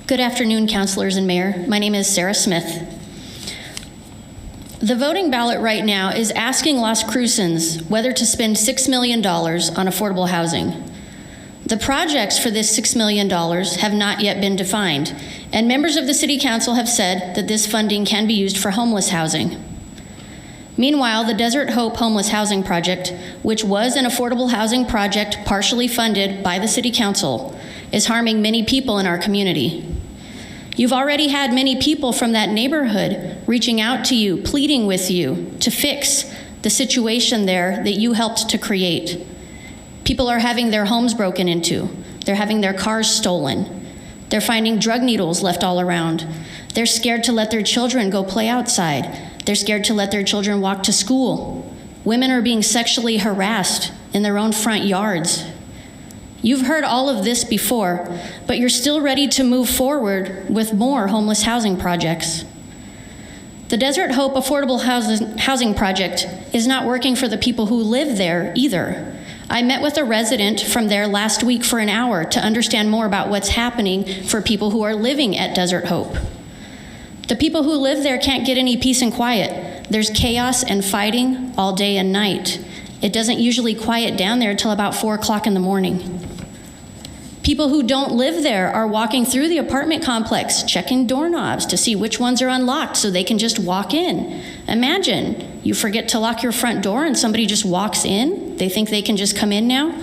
Good afternoon, councilors and mayor. My name is Sarah Smith. The voting ballot right now is asking Las Cruces whether to spend $6 million on affordable housing. The projects for this $6 million have not yet been defined, and members of the City Council have said that this funding can be used for homeless housing. Meanwhile, the Desert Hope Homeless Housing Project, which was an affordable housing project partially funded by the City Council, is harming many people in our community. You've already had many people from that neighborhood reaching out to you, pleading with you to fix the situation there that you helped to create. People are having their homes broken into. They're having their cars stolen. They're finding drug needles left all around. They're scared to let their children go play outside. They're scared to let their children walk to school. Women are being sexually harassed in their own front yards. You've heard all of this before, but you're still ready to move forward with more homeless housing projects. The Desert Hope Affordable Housing Project is not working for the people who live there either. I met with a resident from there last week for an hour to understand more about what's happening for people who are living at Desert Hope. The people who live there can't get any peace and quiet. There's chaos and fighting all day and night. It doesn't usually quiet down there till about 4 o'clock in the morning. People who don't live there are walking through the apartment complex, checking doorknobs to see which ones are unlocked so they can just walk in. Imagine, you forget to lock your front door and somebody just walks in. They think they can just come in now.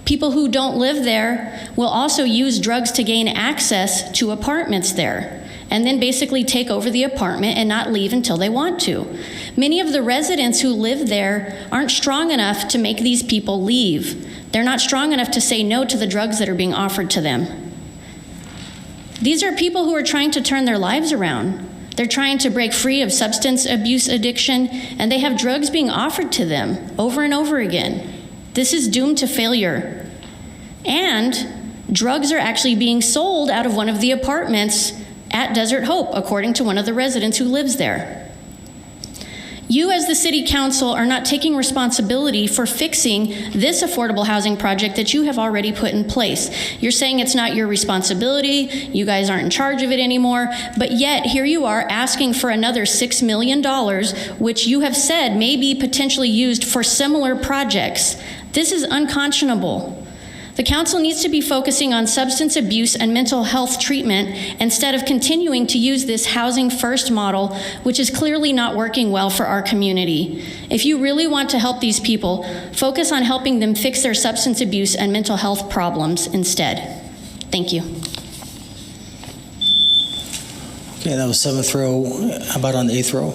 People who don't live there will also use drugs to gain access to apartments there, and then basically take over the apartment and not leave until they want to. Many of the residents who live there aren't strong enough to make these people leave. They're not strong enough to say no to the drugs that are being offered to them. These are people who are trying to turn their lives around. They're trying to break free of substance abuse addiction, and they have drugs being offered to them over and over again. This is doomed to failure. And drugs are actually being sold out of one of the apartments at Desert Hope, according to one of the residents who lives there. You as the City Council are not taking responsibility for fixing this affordable housing project that you have already put in place. You're saying it's not your responsibility, you guys aren't in charge of it anymore, but yet here you are asking for another $6 million, which you have said may be potentially used for similar projects. This is unconscionable. The council needs to be focusing on substance abuse and mental health treatment instead of continuing to use this housing first model, which is clearly not working well for our community. If you really want to help these people, focus on helping them fix their substance abuse and mental health problems instead. Thank you. Okay, that was 7th row. How about on the 8th row?